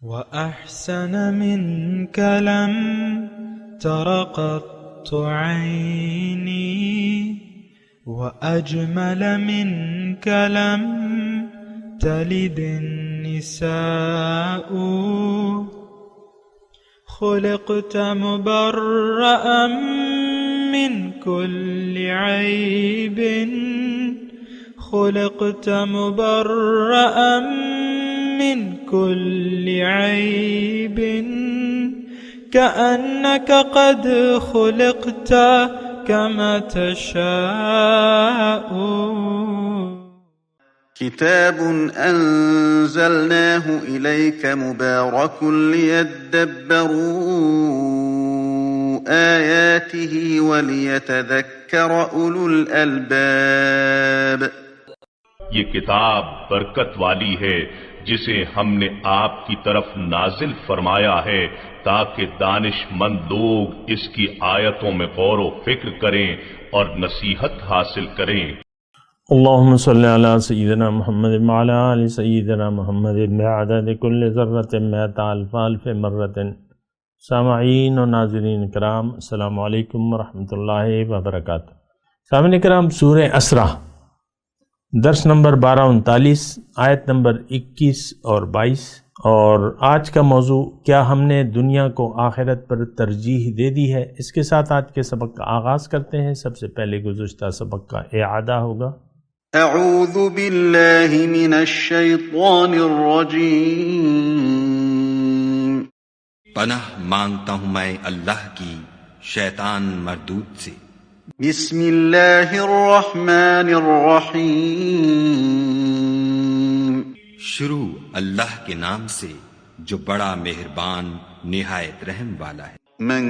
وأحسن منك لم تر قط عيني، وأجمل منك لم تلد النساء. خلقت مبرأ من كل عيب، خلقت مبرأ من كل عيب، كأنك قد خلقت كما تشاء. كتاب أنزلناه إليك مبارك ليدبروا آياته وليتذكر أولو الألباب. یہ کتاب برکت والی ہے جسے ہم نے آپ کی طرف نازل فرمایا ہے تاکہ دانش مند لوگ اس کی آیتوں میں غور و فکر کریں اور نصیحت حاصل کریں۔ اللهم صل على سيدنا محمد وعلى آل سيدنا محمد بعدد كل ذرة مئة ألف ألف مرة۔ سامعین و ناظرین کرام، السلام علیکم ورحمۃ اللہ وبرکاتہ۔ سامعین کرام، سورہ اسرا درس نمبر 1239 آیت نمبر 21 اور 22، اور آج کا موضوع کیا ہم نے دنیا کو آخرت پر ترجیح دے دی ہے، اس کے ساتھ آج کے سبق کا آغاز کرتے ہیں۔ سب سے پہلے گزشتہ سبق کا اعادہ ہوگا۔ اعوذ باللہ من الشیطان الرجیم۔ پناہ مانگتا ہوں میں اللہ کی شیطان مردود سے۔ بسم اللہ الرحمن الرحیم۔ شروع اللہ کے نام سے جو بڑا مہربان نہایت رحم والا ہے۔ من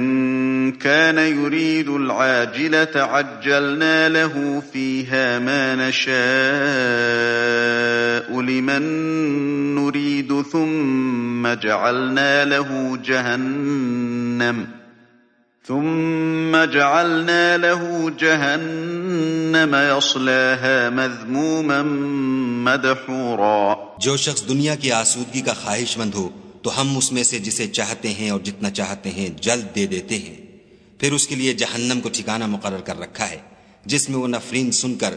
كان يريد العاجلة عجلنا له فيها ما نشاء لمن نريد ثم جعلنا له جهنم يصلاها مذموما مدحورا۔ جو شخص دنیا کی آسودگی کا خواہش مند ہو تو ہم اس میں سے جسے چاہتے ہیں اور جتنا چاہتے ہیں جلد دے دیتے ہیں، پھر اس کے لیے جہنم کو ٹھکانہ مقرر کر رکھا ہے جس میں وہ نفرین سن کر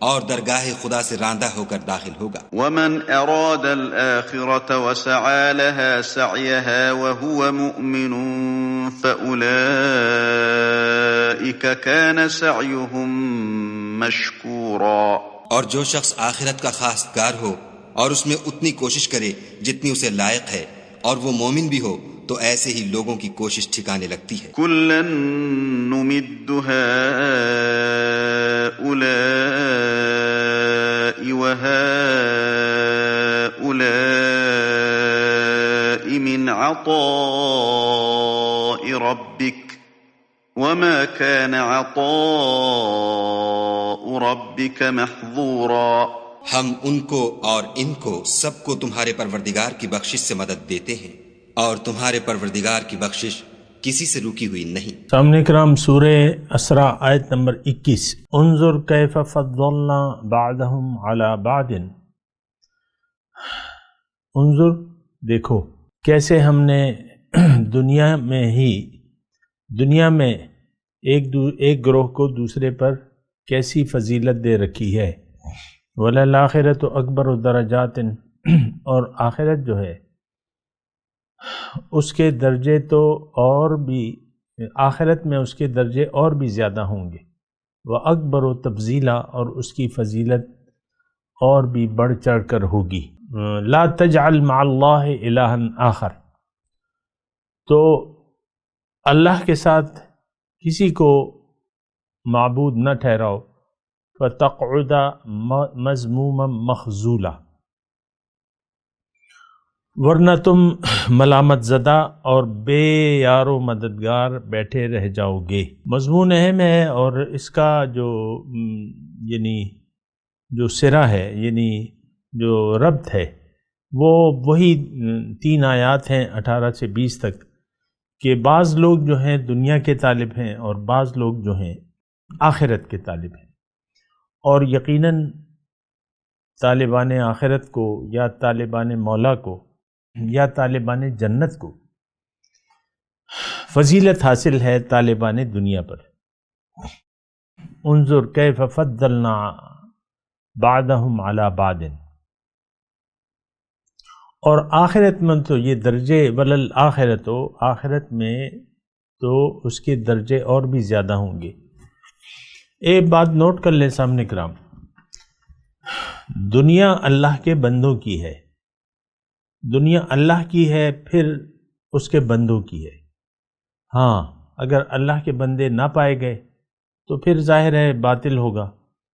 اور درگاہ خدا سے راندہ ہو کر داخل ہوگا۔ ومن اراد الآخرة وسعى لها سعيها وهو مؤمن فأولئك كان سعيهم مشكورا۔ اور جو شخص آخرت کا خواستگار ہو اور اس میں اتنی کوشش کرے جتنی اسے لائق ہے اور وہ مومن بھی ہو تو ایسے ہی لوگوں کی کوشش ٹھکانے لگتی ہے۔ كُلًّا نُمِدُّ هَٰؤُلَاءِ وَهَٰؤُلَاءِ مِنْ عَطَاءِ رَبِّكَ وَمَا كَانَ عَطَاءُ رَبِّكَ مَحْظُورًا۔ ہم ان کو اور ان کو سب کو تمہارے پروردگار کی بخشش سے مدد دیتے ہیں اور تمہارے پروردگار کی بخشش کسی سے رکی ہوئی نہیں۔ سامنے کرام، سورہ اسرا آیت نمبر 21۔ انظر کیف فضلنا بعضهم علی بعض۔ انظر، دیکھو کیسے ہم نے دنیا میں ایک گروہ کو دوسرے پر کیسی فضیلت دے رکھی ہے۔ وَلَلْآخِرَةُ أَكْبَرُ دَرَجَاتٍ، اور آخرت جو ہے اس کے درجے تو اور بھی، آخرت میں اس کے درجے اور بھی زیادہ ہوں گے۔ وَأَكْبَرُ تَفْضِيلًا، اور اس کی فضیلت اور بھی بڑھ چڑھ کر ہوگی۔ لَا تَجْعَلْ مَعَ اللَّهِ إِلَٰهًا آخر، تو اللہ کے ساتھ کسی کو معبود نہ ٹھہراؤ۔ فَتَقْعُدَ مَذْمُومًا مَخْذُولًا، ورنہ تم ملامت زدہ اور بے یار و مددگار بیٹھے رہ جاؤ گے۔ مضمون اہم ہے، اور اس کا جو سرا ہے، یعنی جو ربط ہے، وہ وہی 3 آیات ہیں 18 سے 20 تک، کہ بعض لوگ جو ہیں دنیا کے طالب ہیں اور بعض لوگ جو ہیں آخرت کے طالب ہیں، اور یقیناً طالبان آخرت کو یا طالبان مولا کو یا طالبان جنت کو فضیلت حاصل ہے طالبان دنیا پر۔ انظر کیف فضلنا بعدہم علی بعد، اور آخرت میں تو یہ درجے ولل آخرت ہو، آخرت میں تو اس کے درجے اور بھی زیادہ ہوں گے۔ ایک بات نوٹ کر لیں سامنے کرام، دنیا اللہ کے بندوں کی ہے، دنیا اللہ کی ہے، پھر اس کے بندوں کی ہے۔ ہاں اگر اللہ کے بندے نہ پائے گئے تو پھر ظاہر ہے باطل ہوگا،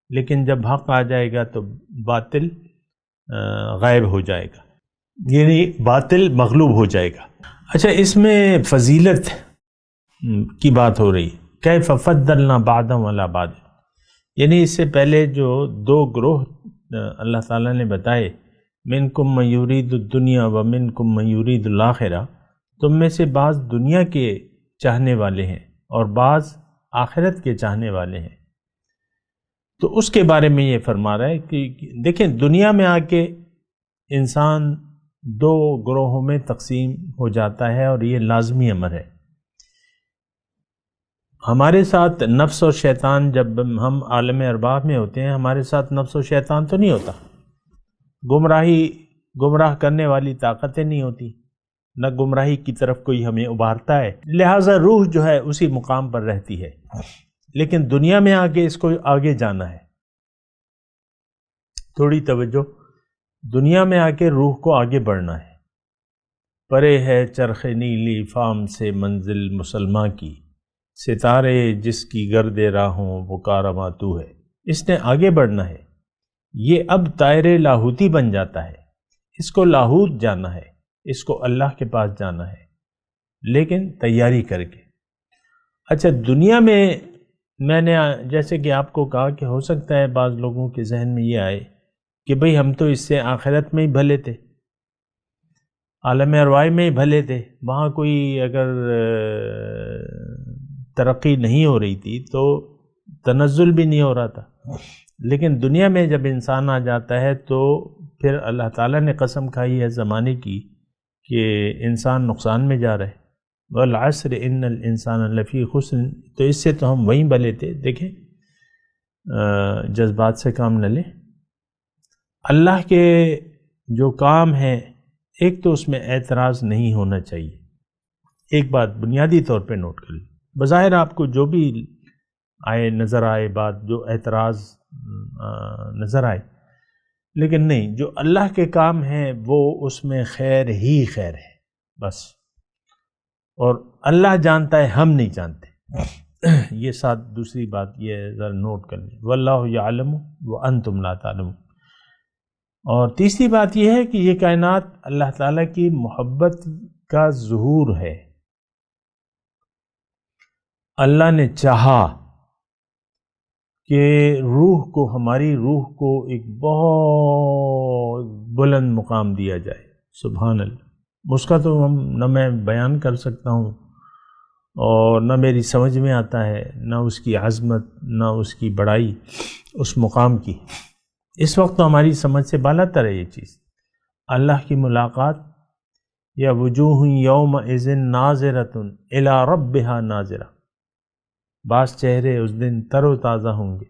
لیکن جب حق آ جائے گا تو باطل غائب ہو جائے گا، یعنی باطل مغلوب ہو جائے گا۔ اچھا، اس میں فضیلت کی بات ہو رہی ہے، کیف فضلنا بعدهم علی بعد، یعنی اس سے پہلے جو دو گروہ اللہ تعالیٰ نے بتائے، منکم من یرید الدنیا و منکم من یرید الآخرہ، تم میں سے بعض دنیا کے چاہنے والے ہیں اور بعض آخرت کے چاہنے والے ہیں، تو اس کے بارے میں یہ فرما رہا ہے کہ دیکھیں دنیا میں آ کے انسان دو گروہوں میں تقسیم ہو جاتا ہے، اور یہ لازمی امر ہے۔ ہمارے ساتھ نفس اور شیطان، جب ہم عالم ارواح میں ہوتے ہیں ہمارے ساتھ نفس و شیطان تو نہیں ہوتا، گمراہ کرنے والی طاقتیں نہیں ہوتی، نہ گمراہی کی طرف کوئی ہمیں ابھارتا ہے، لہٰذا روح جو ہے اسی مقام پر رہتی ہے۔ لیکن دنیا میں آگے اس کو آگے جانا ہے، تھوڑی توجہ، دنیا میں آ کے روح کو آگے بڑھنا ہے۔ پرے ہے چرخ نیلی فام سے منزل مسلماں کی، ستارے جس کی گرد راہوں وہ کارواں تو ہے۔ اس نے آگے بڑھنا ہے، یہ اب طائر لاہوتی بن جاتا ہے، اس کو لاہوت جانا ہے، اس کو اللہ کے پاس جانا ہے، لیکن تیاری کر کے۔ اچھا، دنیا میں نے جیسے کہ آپ کو کہا کہ ہو سکتا ہے بعض لوگوں کے ذہن میں یہ آئے کہ بھئی ہم تو اس سے آخرت میں ہی بھلے تھے، عالم ارواح میں ہی بھلے تھے، وہاں کوئی اگر ترقی نہیں ہو رہی تھی تو تنزل بھی نہیں ہو رہا تھا، لیکن دنیا میں جب انسان آ جاتا ہے تو پھر اللہ تعالیٰ نے قسم کھائی ہے زمانے کی کہ انسان نقصان میں جا رہا ہے، والعصر ان الانسان لفی خسر، تو اس سے تو ہم وہیں بھلے تھے۔ دیکھیں جذبات سے کام نہ لیں، اللہ کے جو کام ہے ایک تو اس میں اعتراض نہیں ہونا چاہیے۔ ایک بات بنیادی طور پہ نوٹ کر لیں، بظاہر آپ کو جو بھی نظر آئے بات، جو اعتراض نظر آئے، لیکن نہیں، جو اللہ کے کام ہیں وہ اس میں خیر ہی خیر ہے بس، اور اللہ جانتا ہے، ہم نہیں جانتے۔ یہ ساتھ دوسری بات یہ ذرا نوٹ کر لیں، واللہ یعلم وانتم لا تعلمون۔ اور تیسری بات یہ ہے کہ یہ کائنات اللہ تعالیٰ کی محبت کا ظہور ہے۔ اللہ نے چاہا کہ ہماری روح کو ایک بہت بلند مقام دیا جائے، سبحان اللہ۔ اس کا تو نہ میں بیان کر سکتا ہوں اور نہ میری سمجھ میں آتا ہے، نہ اس کی عظمت، نہ اس کی بڑائی اس مقام کی۔ اس وقت تو ہماری سمجھ سے بالا تر ہے یہ چیز۔ اللہ کی ملاقات، یا وجوہ یومئذ ناظرۃ الی ربہا ناظرہ، بعض چہرے اس دن تر و تازہ ہوں گے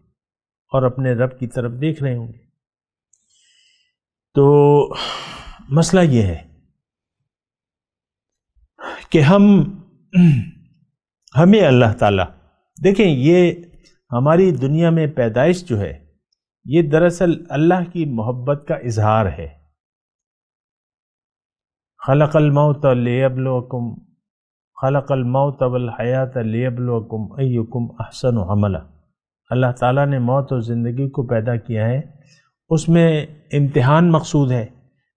اور اپنے رب کی طرف دیکھ رہے ہوں گے۔ تو مسئلہ یہ ہے کہ ہمیں اللہ تعالیٰ، دیکھیں یہ ہماری دنیا میں پیدائش جو ہے یہ دراصل اللہ کی محبت کا اظہار ہے۔ خلق الموت لیبلوکم، خلق الموت والحیات لیبلوکم ایکم احسن عملا۔ اللہ تعالیٰ نے موت اور زندگی کو پیدا کیا ہے، اس میں امتحان مقصود ہے،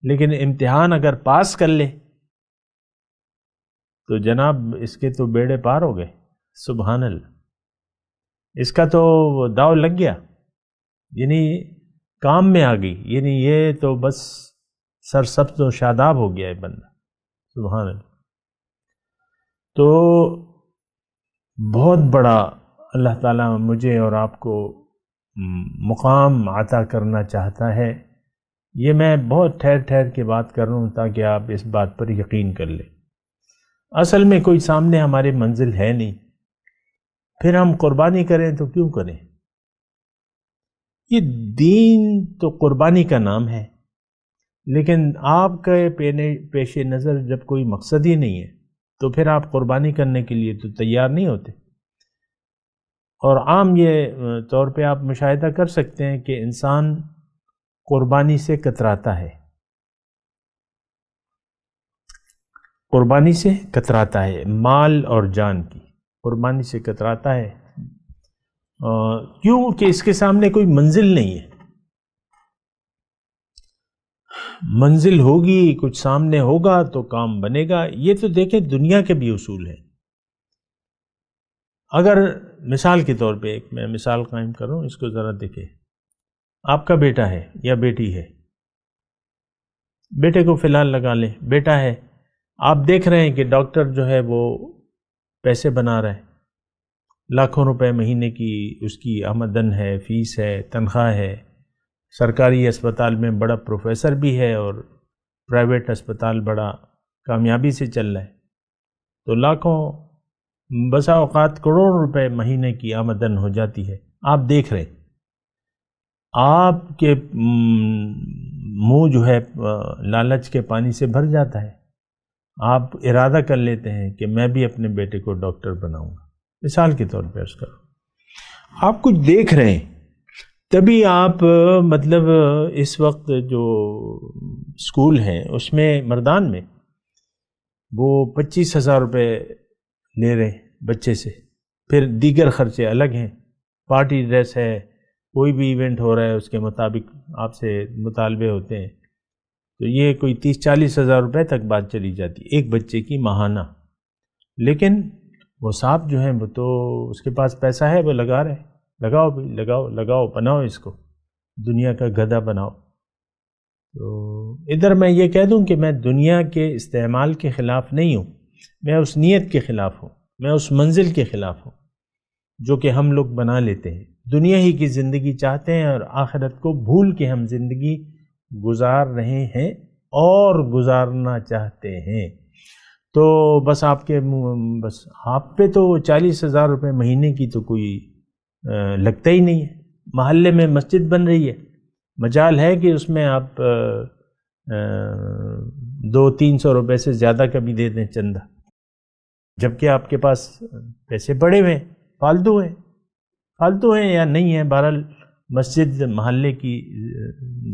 لیکن امتحان اگر پاس کر لے تو جناب اس کے تو بیڑے پار ہو گئے، سبحان اللہ، اس کا تو داؤ لگ گیا، یعنی کام میں آ گئی، یعنی یہ تو بس سرسبز و شاداب ہو گیا ہے بندہ، سبحان اللہ۔ تو بہت بڑا اللہ تعالیٰ مجھے اور آپ کو مقام عطا کرنا چاہتا ہے یہ میں بہت ٹھہر ٹھہر کے بات کر رہا ہوں تاکہ آپ اس بات پر یقین کر لیں۔ اصل میں کوئی سامنے ہمارے منزل ہے نہیں، پھر ہم قربانی کریں تو کیوں کریں؟ یہ دین تو قربانی کا نام ہے، لیکن آپ کا پیش نظر جب کوئی مقصد ہی نہیں ہے تو پھر آپ قربانی کرنے کے لیے تو تیار نہیں ہوتے۔ اور عام یہ طور پہ آپ مشاہدہ کر سکتے ہیں کہ انسان قربانی سے کتراتا ہے، قربانی سے کتراتا ہے، مال اور جان کی قربانی سے کتراتا ہے، کیوں کہ اس کے سامنے کوئی منزل نہیں ہے۔ منزل ہوگی، کچھ سامنے ہوگا تو کام بنے گا۔ یہ تو دیکھیں دنیا کے بھی اصول ہیں۔ اگر مثال کے طور پہ ایک میں مثال قائم کروں، اس کو ذرا دیکھیں۔ آپ کا بیٹا ہے یا بیٹی ہے، بیٹے کو فی الحال لگا لیں، بیٹا ہے، آپ دیکھ رہے ہیں کہ ڈاکٹر جو ہے وہ پیسے بنا رہا ہے، لاکھوں روپے مہینے کی اس کی آمدن ہے، فیس ہے، تنخواہ ہے، سرکاری اسپتال میں بڑا پروفیسر بھی ہے اور پرائیویٹ اسپتال بڑا کامیابی سے چل رہا ہے، تو لاکھوں بسا اوقات کروڑوں روپے مہینے کی آمدن ہو جاتی ہے۔ آپ دیکھ رہے ہیں، آپ کے منہ جو ہے لالچ کے پانی سے بھر جاتا ہے، آپ ارادہ کر لیتے ہیں کہ میں بھی اپنے بیٹے کو ڈاکٹر بناؤں گا، مثال کے طور پہ اس کا آپ کچھ دیکھ رہے ہیں، تبھی آپ مطلب اس وقت جو اسکول ہیں اس میں مردان میں وہ 25,000 روپے لے رہے ہیں بچے سے، پھر دیگر خرچے الگ ہیں، پارٹی ڈریس ہے، کوئی بھی ایونٹ ہو رہا ہے اس کے مطابق آپ سے مطالبے ہوتے ہیں، تو یہ کوئی 30-40 ہزار روپے تک بات چلی جاتی ہے ایک بچے کی ماہانہ۔ لیکن وہ صاحب جو ہیں وہ تو اس کے پاس پیسہ ہے، وہ لگا رہے ہیں، لگاؤ بھی، لگاؤ لگاؤ، بناؤ اس کو، دنیا کا گدھا بناؤ۔ تو ادھر میں یہ کہہ دوں کہ میں دنیا کے استعمال کے خلاف نہیں ہوں، میں اس نیت کے خلاف ہوں، میں اس منزل کے خلاف ہوں جو کہ ہم لوگ بنا لیتے ہیں۔ دنیا ہی کی زندگی چاہتے ہیں اور آخرت کو بھول کے ہم زندگی گزار رہے ہیں اور گزارنا چاہتے ہیں۔ تو بس آپ پہ تو 40,000 روپے مہینے کی تو کوئی لگتا ہی نہیں ہے۔ محلے میں مسجد بن رہی ہے، مجال ہے کہ اس میں آپ 200-300 روپے سے زیادہ کا بھی دے دیں چندہ، جبکہ آپ کے پاس پیسے پڑے ہوئے ہیں، فالتو ہیں یا نہیں ہیں، بہرحال مسجد محلے کی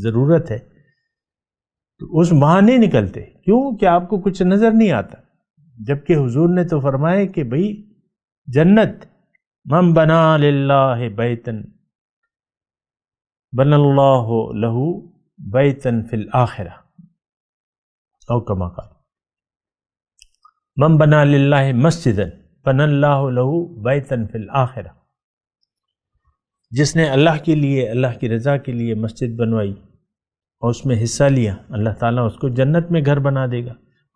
ضرورت ہے، تو اس بہانے نکلتے، کیوں کہ آپ کو کچھ نظر نہیں آتا، جبکہ حضور نے تو فرمایا کہ بھئی جنت من بنا للہ بیتن بن اللہ لہ بیتن فی الآخرہ، او کما قال من بنا للہ مسجدا بن اللہ لہ بیتن فی الآخرہ، جس نے اللہ کے لیے، اللہ کی رضا کے لیے مسجد بنوائی اور اس میں حصہ لیا، اللہ تعالیٰ اس کو جنت میں گھر بنا دے گا۔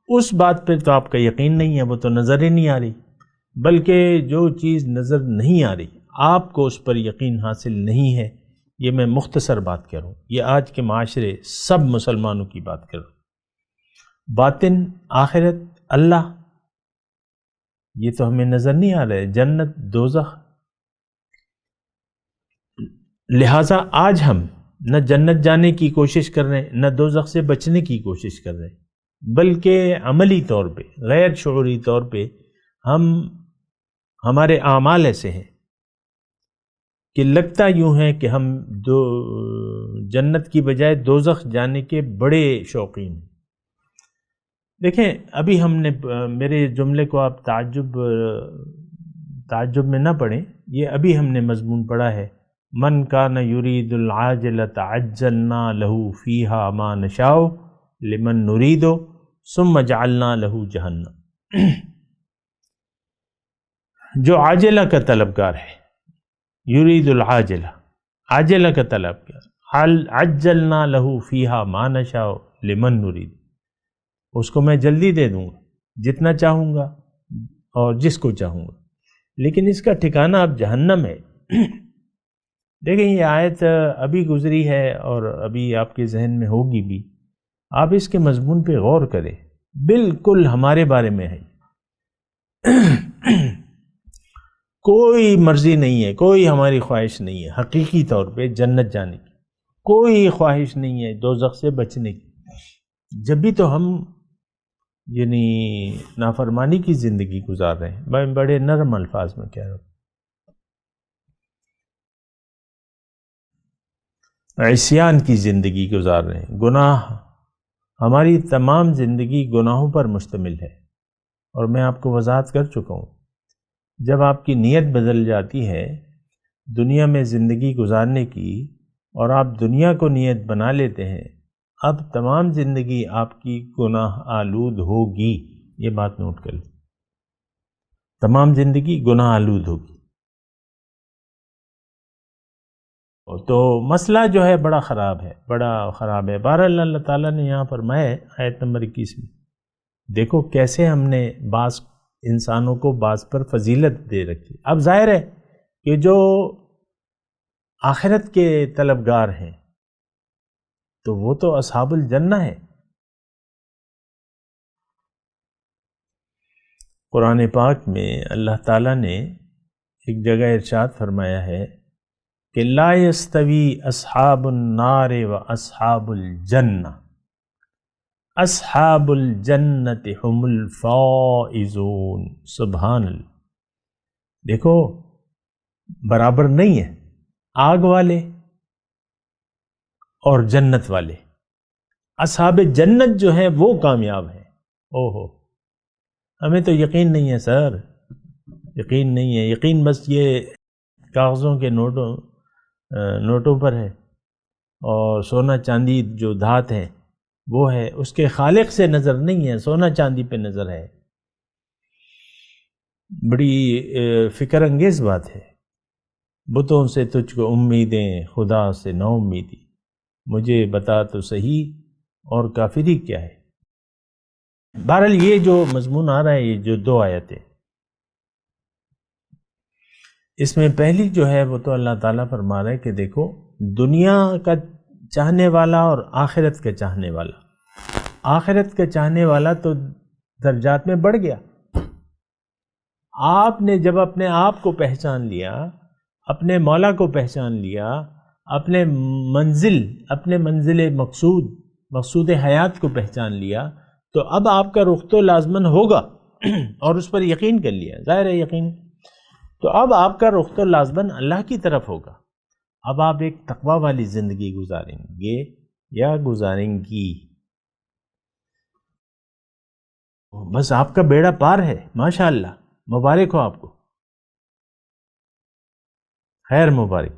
اس بات پہ تو آپ کا یقین نہیں ہے، وہ تو نظر ہی نہیں آ رہی، بلکہ جو چیز نظر نہیں آ رہی آپ کو اس پر یقین حاصل نہیں ہے۔ یہ میں مختصر بات کروں، یہ آج کے معاشرے سب مسلمانوں کی بات کروں، باطن، آخرت، اللہ، یہ تو ہمیں نظر نہیں آ رہا ہے، جنت، دوزخ۔ لہٰذا آج ہم نہ جنت جانے کی کوشش کر رہے ہیں، نہ دوزخ سے بچنے کی کوشش کر رہے ہیں، بلکہ عملی طور پہ، غیر شعوری طور پہ ہمارے اعمال ایسے ہیں کہ لگتا یوں ہے کہ ہم جنت کی بجائے دوزخ جانے کے بڑے شوقین ہیں۔ دیکھیں، ابھی ہم نے، میرے جملے کو آپ تعجب میں نہ پڑھیں، یہ ابھی ہم نے مضمون پڑھا ہے، من کان یرید العاجلۃ عجلنا لہ فیہا ما نشاء لمن نرید ثم جعلنا لہ جہنم۔ جو عاجلہ کا طلبگار ہے، یرید العاجلہ، عاجلہ کا طلبگار، عجلنا لہ فیہا ما نشاء لمن نرید، اس کو میں جلدی دے دوں گا جتنا چاہوں گا اور جس کو چاہوں گا، لیکن اس کا ٹھکانہ اب جہنم ہے۔ دیکھیں یہ آیت ابھی گزری ہے اور ابھی آپ کے ذہن میں ہوگی بھی، آپ اس کے مضمون پہ غور کریں، بالکل ہمارے بارے میں ہے۔ کوئی مرضی نہیں ہے، کوئی ہماری خواہش نہیں ہے حقیقی طور پہ جنت جانے کی، کوئی خواہش نہیں ہے دوزخ سے بچنے کی۔ جب بھی تو ہم یعنی نافرمانی کی زندگی گزار رہے ہیں، میں بڑے نرم الفاظ میں کہہ رہا ہوں، عصیان کی زندگی گزار رہے ہیں، گناہ، ہماری تمام زندگی گناہوں پر مشتمل ہے۔ اور میں آپ کو وضاحت کر چکا ہوں، جب آپ کی نیت بدل جاتی ہے دنیا میں زندگی گزارنے کی اور آپ دنیا کو نیت بنا لیتے ہیں، اب تمام زندگی آپ کی گناہ آلود ہوگی، یہ بات نوٹ کر لیں، تمام زندگی گناہ آلود ہوگی۔ تو مسئلہ جو ہے بڑا خراب ہے، بڑا خراب ہے۔ بہرحال اللہ تعالیٰ نے یہاں فرمایا آیت نمبر 21 میں، دیکھو کیسے ہم نے بعض انسانوں کو بعض پر فضیلت دے رکھی۔ اب ظاہر ہے کہ جو آخرت کے طلبگار ہیں تو وہ تو اصحاب الجنہ ہے۔ قرآن پاک میں اللہ تعالیٰ نے ایک جگہ ارشاد فرمایا ہے کہ لا یستوی اصحاب النار و اصحاب الجنہ، اصحاب الجنت هم الفائزون۔ سبحان اللہ، دیکھو برابر نہیں ہے آگ والے اور جنت والے۔ اصحاب جنت جو ہیں وہ کامیاب ہیں۔ اوہو، ہمیں تو یقین نہیں ہے سر، یقین نہیں ہے، یقین بس یہ کاغذوں کے نوٹوں پر ہے، اور سونا چاندی جو دھات ہے وہ ہے، اس کے خالق سے نظر نہیں ہے، سونا چاندی پہ نظر ہے۔ بڑی فکر انگیز بات ہے۔ بتوں سے تجھ کو امیدیں، خدا سے نا امیدی، مجھے بتا تو صحیح اور کافری کیا ہے۔ بہرحال یہ جو مضمون آ رہا ہے، یہ جو دو آیتیں، اس میں پہلی جو ہے وہ تو اللہ تعالیٰ فرما رہا ہے کہ دیکھو دنیا کا چاہنے والا اور آخرت کا چاہنے والا، آخرت کا چاہنے والا تو درجات میں بڑھ گیا۔ آپ نے جب اپنے آپ کو پہچان لیا، اپنے مولا کو پہچان لیا، اپنے منزل مقصود حیات کو پہچان لیا، تو اب آپ کا رخ تو لازماً ہوگا اور اس پر یقین کر لیا، ظاہر ہے یقین، تو اب آپ کا رخ تو لازماً اللہ کی طرف ہوگا۔ اب آپ ایک تقوی والی زندگی گزاریں گے یا گزاریں گی، بس آپ کا بیڑا پار ہے، ماشاءاللہ، مبارک ہو آپ کو، خیر مبارک،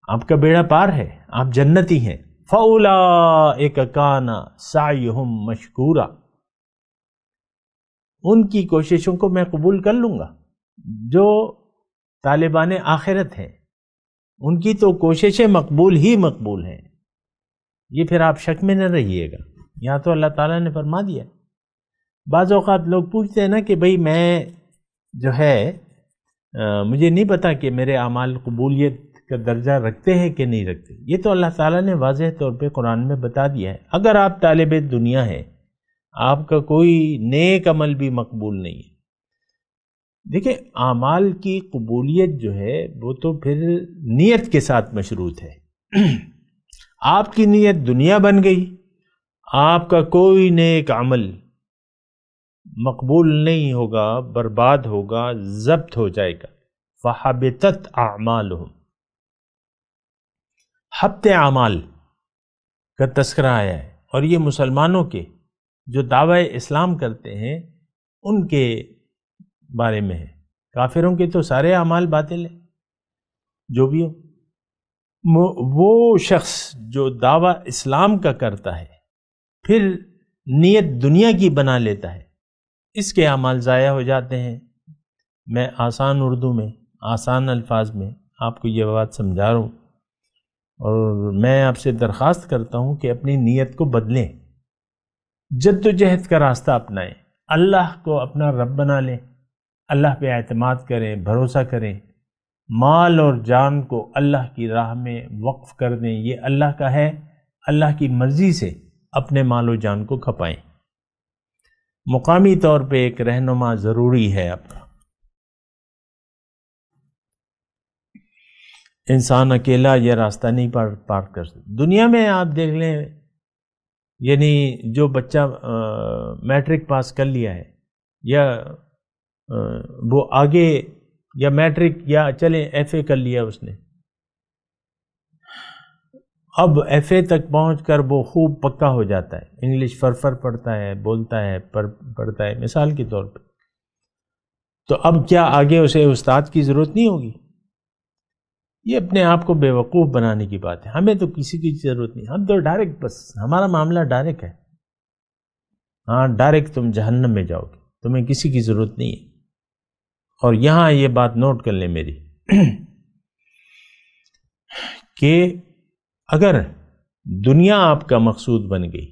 آپ کا بیڑا پار ہے، آپ جنتی ہیں۔ فَأُولَئِكَ كَانَ سَعْيُهُمْ مَشْكُورًا، ان کی کوششوں کو میں قبول کر لوں گا۔ جو طالبان آخرت ہیں ان کی تو کوششیں مقبول ہی مقبول ہیں، یہ پھر آپ شک میں نہ رہیے گا، یہاں تو اللہ تعالیٰ نے فرما دیا۔ بعض اوقات لوگ پوچھتے ہیں نا کہ بھئی میں جو ہے مجھے نہیں پتا کہ میرے اعمال قبولیت کا درجہ رکھتے ہیں کہ نہیں رکھتے۔ یہ تو اللہ تعالیٰ نے واضح طور پہ قرآن میں بتا دیا ہے۔ اگر آپ طالب دنیا ہیں، آپ کا کوئی نیک عمل بھی مقبول نہیں ہے، دیکھیں اعمال کی قبولیت جو ہے وہ تو پھر نیت کے ساتھ مشروط ہے۔ آپ کی نیت دنیا بن گئی، آپ کا کوئی نیک عمل مقبول نہیں ہوگا، برباد ہوگا، ضبط ہو جائے گا۔ فَحَبِطَتْ أَعْمَالُهُمْ، حبط اعمال کا تذکرہ آیا ہے، اور یہ مسلمانوں کے جو دعوی اسلام کرتے ہیں ان کے بارے میں ہے۔ کافروں کے تو سارے اعمال باطل ہیں، جو بھی ہو۔ وہ شخص جو دعوی اسلام کا کرتا ہے پھر نیت دنیا کی بنا لیتا ہے، اس کے اعمال ضائع ہو جاتے ہیں۔ میں آسان اردو میں، آسان الفاظ میں آپ کو یہ بات سمجھا رہا ہوں، اور میں آپ سے درخواست کرتا ہوں کہ اپنی نیت کو بدلیں، جد و جہد کا راستہ اپنائیں، اللہ کو اپنا رب بنا لیں، اللہ پہ اعتماد کریں، بھروسہ کریں، مال اور جان کو اللہ کی راہ میں وقف کر دیں، یہ اللہ کا ہے، اللہ کی مرضی سے اپنے مال و جان کو کھپائیں۔ مقامی طور پہ ایک رہنما ضروری ہے آپ کا۔ انسان اکیلا یہ راستہ نہیں پار کر سکتا۔ دنیا میں آپ دیکھ لیں، یعنی جو بچہ میٹرک پاس کر لیا ہے یا وہ آگے یا میٹرک یا چلیں ایف اے کر لیا اس نے، اب ایف اے تک پہنچ کر وہ خوب پکا ہو جاتا ہے، انگلش فرفر پڑھتا ہے، بولتا ہے، پڑھتا ہے مثال کے طور پہ، تو اب کیا آگے اسے استاد کی ضرورت نہیں ہوگی؟ یہ اپنے آپ کو بے وقوف بنانے کی بات ہے۔ ہمیں تو کسی کی ضرورت نہیں، ہم تو ڈائریکٹ، بس ہمارا معاملہ ڈائریکٹ ہے۔ ہاں ڈائریکٹ تم جہنم میں جاؤ گے، تمہیں کسی کی ضرورت نہیں ہے۔ اور یہاں یہ بات نوٹ کر لیں میری کہ اگر دنیا آپ کا مقصود بن گئی،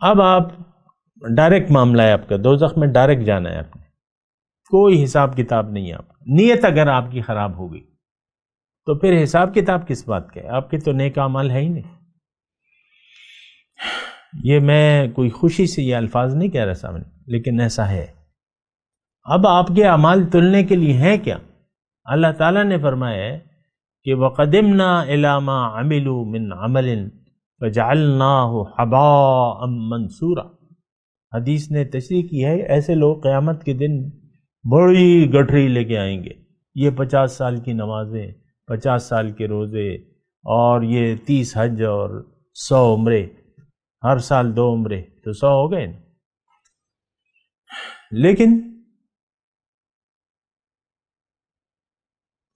اب آپ ڈائریکٹ معاملہ ہے آپ کا، دوزخ میں ڈائریکٹ جانا ہے آپ نے، کوئی حساب کتاب نہیں ہے آپ کا۔ نیت اگر آپ کی خراب ہو گئی تو پھر حساب کتاب کس بات کا ہے؟ آپ کے تو نیک اعمال ہے ہی نہیں۔ یہ میں کوئی خوشی سے یہ الفاظ نہیں کہہ رہا سامنے، لیکن ایسا ہے۔ اب آپ کے اعمال تلنے کے لیے ہیں کیا؟ اللہ تعالیٰ نے فرمایا ہے کہ وَقَدِمْنَا إِلَى مَا عَمِلُوا مِنْ عَمَلٍ فَجَعَلْنَاهُ حَبَاءً مَنْثُورًا۔ حدیث نے تشریح کی ہے ایسے لوگ قیامت کے دن بڑی گٹھری لے کے آئیں گے، یہ 50 سال کی نمازیں، 50 سال کے روزے، اور یہ 30 حج اور 100 عمرے، ہر سال 2 عمرے، تو 100 ہو گئے۔ لیکن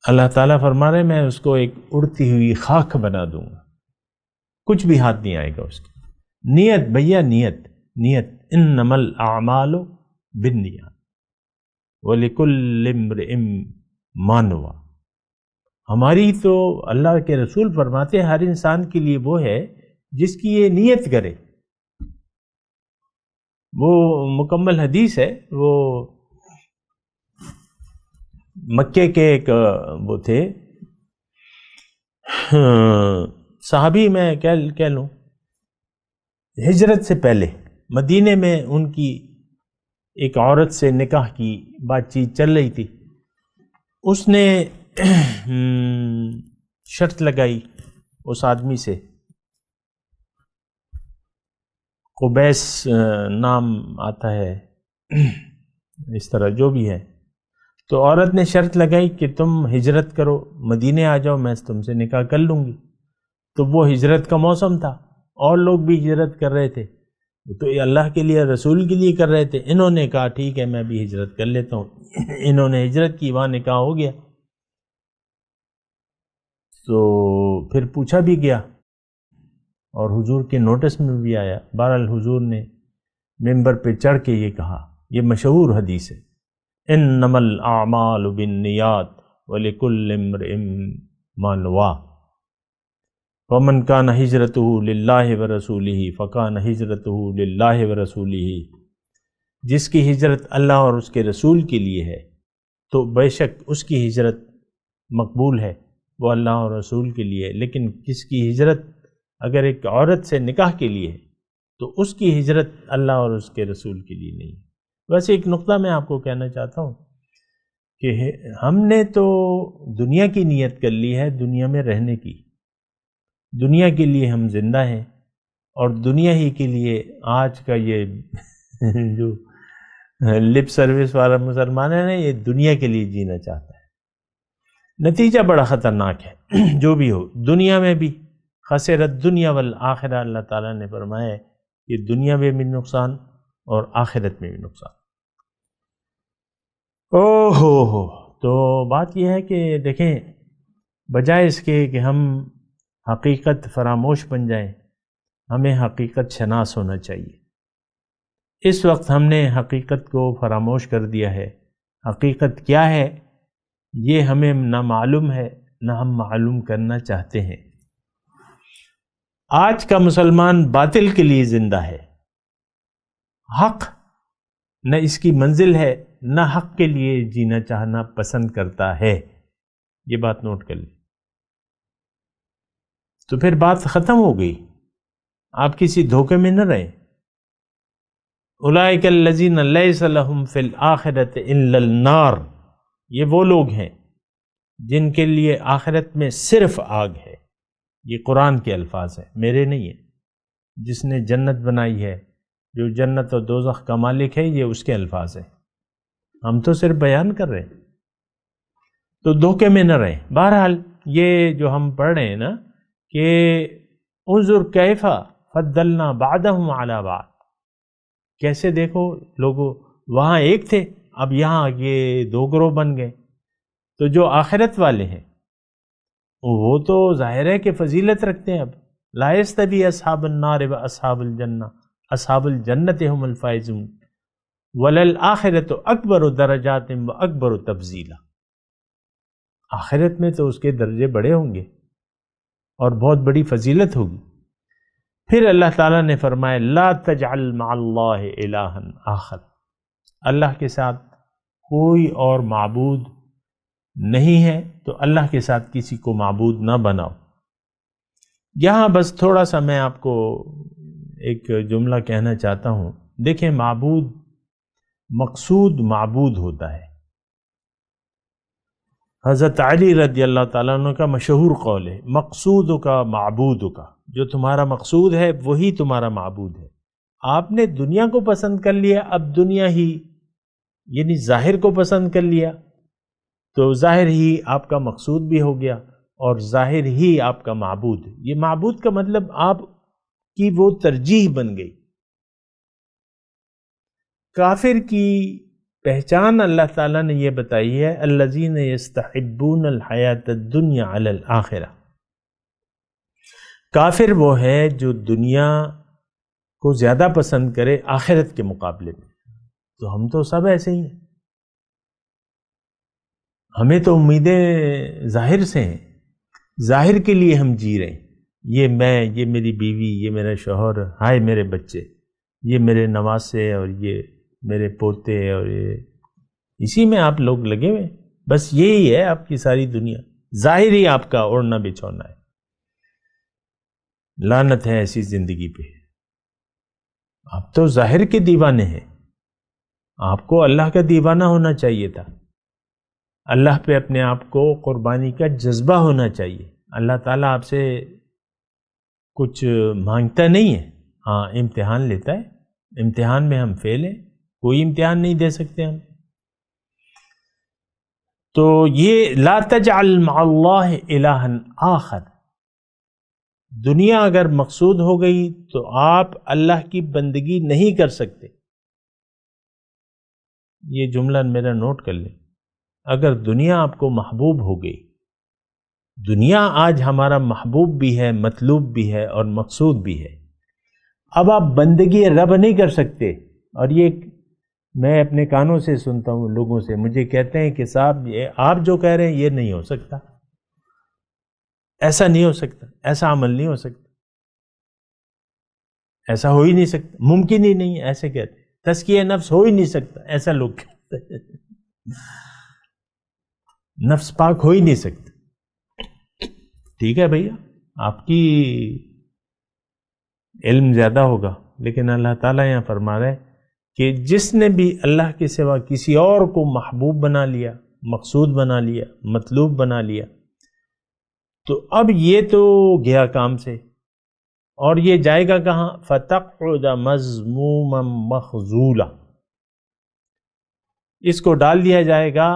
اللہ تعالیٰ فرما رہے میں اس کو ایک اڑتی ہوئی خاک بنا دوں گا، کچھ بھی ہاتھ نہیں آئے گا اس کی۔ نیت بھیا، نیت انما الاعمال بالنیات وَلِكُلِّ امْرِئٍ مَّا نَوَىٰ۔ ہماری تو اللہ کے رسول فرماتے ہیں ہر انسان کے لیے وہ ہے جس کی یہ نیت کرے۔ وہ مکمل حدیث ہے، وہ مکے کے ایک وہ تھے صحابی، میں کہہ لوں ہجرت سے پہلے مدینے میں ان کی ایک عورت سے نکاح کی بات چیت چل رہی تھی۔ اس نے شرط لگائی اس آدمی سے، قبیس نام آتا ہے، اس طرح جو بھی ہے، تو عورت نے شرط لگائی کہ تم ہجرت کرو، مدینے آ جاؤ، میں تم سے نکاح کر لوں گی۔ تو وہ ہجرت کا موسم تھا، اور لوگ بھی ہجرت کر رہے تھے، تو یہ اللہ کے لیے، رسول کے لیے کر رہے تھے۔ انہوں نے کہا ٹھیک ہے میں بھی ہجرت کر لیتا ہوں۔ انہوں نے ہجرت کی، وہاں نکاح ہو گیا۔ تو پھر پوچھا بھی گیا اور حضور کے نوٹس میں بھی آیا۔ بہرحال حضور نے ممبر پہ چڑھ کے یہ کہا، یہ مشہور حدیث ہے، انما الاعمال بالنیات ولکل امرئ ما نویٰ، ومن کان ہجرتہ للہ ورسولہ فکان ہجرتہ للہ ورسولہ۔ جس کی ہجرت اللہ اور اس کے رسول کے لیے ہے تو بے شک اس کی ہجرت مقبول ہے، وہ اللہ اور رسول کے لیے ہے۔ لیکن کس کی ہجرت اگر ایک عورت سے نکاح کے لیے ہے تو اس کی ہجرت اللہ اور اس کے رسول کے لیے نہیں ہے۔ ویسے ایک نقطہ میں آپ کو کہنا چاہتا ہوں کہ ہم نے تو دنیا کی نیت کر لی ہے، دنیا میں رہنے کی، دنیا کے لیے ہم زندہ ہیں، اور دنیا ہی کے لیے آج کا یہ جو لپ سروس والا مسلمان ہے نا، یہ دنیا کے لیے جینا چاہتا ہے۔ نتیجہ بڑا خطرناک ہے، جو بھی ہو، دنیا میں بھی خسرت دنیا والآخرہ، اللہ تعالیٰ نے فرمایا ہے کہ دنیا میں بھی نقصان اور آخرت میں بھی نقصان۔ ہو تو بات یہ ہے کہ دیکھیں، بجائے اس کے کہ ہم حقیقت فراموش بن جائیں، ہمیں حقیقت شناس ہونا چاہیے۔ اس وقت ہم نے حقیقت کو فراموش کر دیا ہے۔ حقیقت کیا ہے یہ ہمیں نہ معلوم ہے، نہ ہم معلوم کرنا چاہتے ہیں۔ آج کا مسلمان باطل کے لیے زندہ ہے، حق نہ اس کی منزل ہے، نہ حق کے لیے جینا چاہنا پسند کرتا ہے۔ یہ بات نوٹ کر لی. تو پھر بات ختم ہو گئی. آپ کسی دھوکے میں نہ رہیں. اولئک الذین لیس لہم فی الآخرۃ الا النار، یہ وہ لوگ ہیں جن کے لیے آخرت میں صرف آگ ہے. یہ قرآن کے الفاظ ہیں، میرے نہیں ہیں. جس نے جنت بنائی ہے، جو جنت اور دوزخ کا مالک ہے، یہ اس کے الفاظ ہیں. ہم تو صرف بیان کر رہے ہیں. تو دھوکے میں نہ رہیں. بہرحال یہ جو ہم پڑھ رہے ہیں نا کہ انظر کیف فضلنا بعضهم علی بعض، کیسے دیکھو لوگوں وہاں ایک تھے، اب یہاں یہ دو گروہ بن گئے. تو جو آخرت والے ہیں وہ تو ظاہر ہے کہ فضیلت رکھتے ہیں. اب لا یستوی اصحاب النار و اصحاب الجنہ، اصحاب الجنت هم الفائزون وللآخرۃ اکبر درجات و اکبر تفضیلا. آخرت میں تو اس کے درجے بڑے ہوں گے اور بہت بڑی فضیلت ہوگی. پھر اللہ تعالیٰ نے فرمایا لا تجعل مع اللہ الہا آخر، اللہ کے ساتھ کوئی اور معبود نہیں ہے تو اللہ کے ساتھ کسی کو معبود نہ بناؤ. یہاں بس تھوڑا سا میں آپ کو ایک جملہ کہنا چاہتا ہوں. دیکھیں، معبود، مقصود معبود ہوتا ہے. حضرت علی رضی اللہ تعالیٰ عنہ کا مشہور قول ہے مقصود کا معبود کا، جو تمہارا مقصود ہے وہی تمہارا معبود ہے. آپ نے دنیا کو پسند کر لیا، اب دنیا ہی یعنی ظاہر کو پسند کر لیا تو ظاہر ہی آپ کا مقصود بھی ہو گیا اور ظاہر ہی آپ کا معبود. یہ معبود کا مطلب آپ کی وہ ترجیح بن گئی. کافر کی پہچان اللہ تعالیٰ نے یہ بتائی ہے الذین یستحبون الحیات الدنیا علی الآخرہ. کافر وہ ہے جو دنیا کو زیادہ پسند کرے آخرت کے مقابلے میں. تو ہم تو سب ایسے ہی ہیں. ہمیں تو امیدیں ظاہر سے ہیں، ظاہر کے لیے ہم جی رہے ہیں. یہ میں، یہ میری بیوی، یہ میرا شوہر، ہائے میرے بچے، یہ میرے نواسے اور یہ میرے پوتے، اور یہ اسی میں آپ لوگ لگے ہوئے. بس یہی ہے آپ کی ساری دنیا، ظاہر ہی آپ کا اوڑھنا بچھونا ہے. لعنت ہے ایسی زندگی پہ. آپ تو ظاہر کے دیوانے ہیں. آپ کو اللہ کا دیوانہ ہونا چاہیے تھا. اللہ پہ اپنے آپ کو قربانی کا جذبہ ہونا چاہیے. اللہ تعالیٰ آپ سے کچھ مانگتا نہیں ہے، ہاں امتحان لیتا ہے. امتحان میں ہم فیل ہیں، کوئی امتحان نہیں دے سکتے ہم. تو یہ لا تجعل مع اللہ الہا آخر، دنیا اگر مقصود ہو گئی تو آپ اللہ کی بندگی نہیں کر سکتے. یہ جملہ میرا نوٹ کر لیں. اگر دنیا آپ کو محبوب ہو گئی، دنیا آج ہمارا محبوب بھی ہے، مطلوب بھی ہے اور مقصود بھی ہے، اب آپ بندگی رب نہیں کر سکتے. اور یہ میں اپنے کانوں سے سنتا ہوں لوگوں سے، مجھے کہتے ہیں کہ صاحب یہ آپ جو کہہ رہے ہیں یہ نہیں ہو سکتا، ایسا نہیں ہو سکتا، ایسا عمل نہیں ہو سکتا، ایسا ہو ہی نہیں سکتا، ممکن ہی نہیں. ایسے کہتے ہیں تزکیہ نفس ہو ہی نہیں سکتا، ایسا لوگ کہتے ہیں. نفس پاک ہو ہی نہیں سکتا. ٹھیک ہے بھیا، آپ کی علم زیادہ ہوگا، لیکن اللہ تعالیٰ یہاں فرما رہے ہیں کہ جس نے بھی اللہ کے سوا کسی اور کو محبوب بنا لیا، مقصود بنا لیا، مطلوب بنا لیا، تو اب یہ تو گیا کام سے. اور یہ جائے گا کہاں؟ فَتَقْعُدَ مَذْمُومًا مَخْذُولًا، اس کو ڈال دیا جائے گا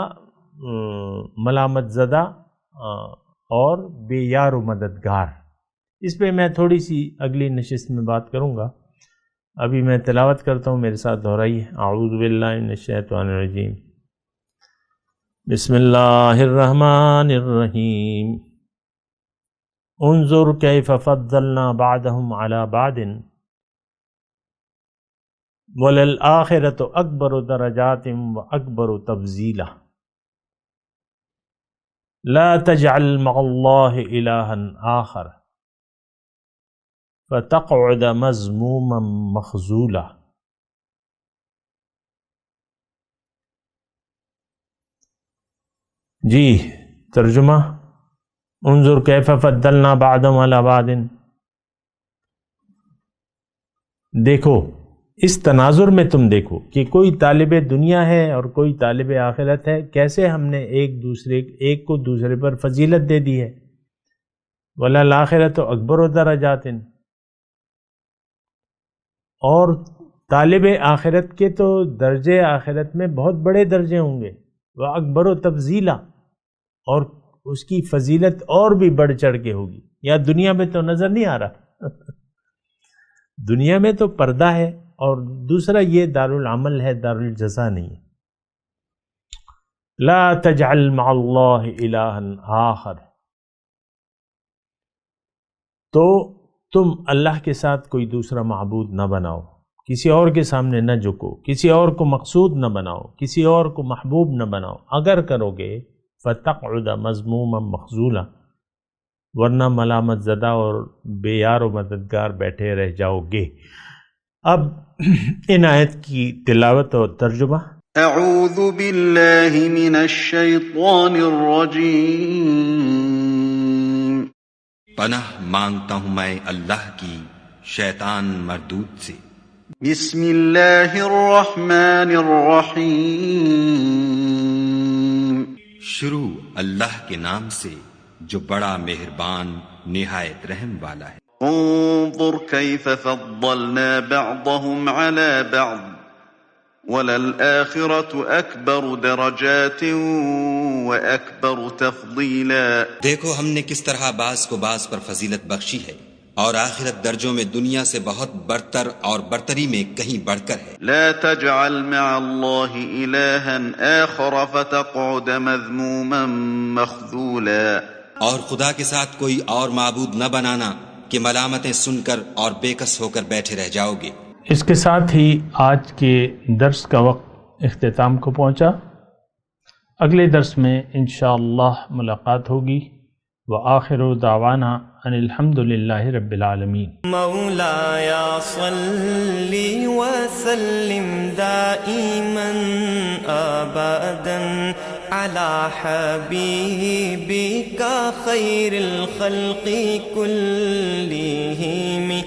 ملامت زدہ اور بے یار و مددگار. اس پہ میں تھوڑی سی اگلی نشست میں بات کروں گا. ابھی میں تلاوت کرتا ہوں، میرے ساتھ دہرائیے. اعوذ باللہ من الشیطان الرجیم، بسم اللہ الرحمن الرحیم. انظر کیف فضلنا بعضهم علی بعض وللآخرۃ اکبر درجات واکبر تفضیلا. لا تجعل مع اللہ الہا آخر فتقعد مذموما مخذولا. جی ترجمہ انظر کیف فضلنا بعضهم علی بعض، دیکھو اس تناظر میں تم دیکھو کہ کوئی طالب دنیا ہے اور کوئی طالب آخرت ہے، کیسے ہم نے ایک کو دوسرے پر فضیلت دے دی ہے۔ وَلَلْآخِرَةُ أَكْبَرُ دَرَجَاتٍ، اور طالب آخرت کے تو درجے آخرت میں بہت بڑے درجے ہوں گے، وَأَكْبَرُ تَفْضِيلًا، اور اس کی فضیلت اور بھی بڑھ چڑھ کے ہوگی۔ یا دنیا میں تو نظر نہیں آ رہا دنیا میں تو پردہ ہے، اور دوسرا یہ دارالعمل ہے، دارالجزا نہیں ہے۔ لا تجعل مع اللہ الہا آخر، تو تم اللہ کے ساتھ کوئی دوسرا معبود نہ بناؤ، کسی اور کے سامنے نہ جھکو، کسی اور کو مقصود نہ بناؤ، کسی اور کو محبوب نہ بناؤ، اگر کرو گے فَتَقْعُدَ مَذْمُومًا مَخْذُولًا، ورنہ ملامت زدہ اور بے یار و مددگار بیٹھے رہ جاؤ گے۔ اب ان آیت کی تلاوت اور ترجمہ۔ اعوذ باللہ من الشیطان الرجیم، پناہ مانگتا ہوں میں اللہ کی شیطان مردود سے۔ بسم اللہ الرحمن الرحیم، شروع اللہ کے نام سے جو بڑا مہربان نہایت رحم والا ہے۔ انظر کیف فضلنا بعضهم على بعض وللآخرة أكبر درجات وأكبر تفضیلا، دیکھو ہم نے کس طرح بعض کو بعض پر فضیلت بخشی ہے، اور آخرت درجوں میں دنیا سے بہت برتر اور برتری میں کہیں بڑھ کر ہے۔ لا تجعل مع اللہ الہا آخر فتقعد مذموما مخذولا، اور خدا کے ساتھ کوئی اور معبود نہ بنانا کہ ملامتیں سن کر اور بے کس ہو کر بیٹھے رہ جاؤ گے۔ اس کے ساتھ ہی آج کے درس کا وقت اختتام کو پہنچا۔ اگلے درس میں انشاءاللہ ملاقات ہوگی۔ وآخر دعوانا ان الحمد للہ رب العالمین۔ مولاي صل وسلم دائما ابدا على حبيبك خير الخلق كلهم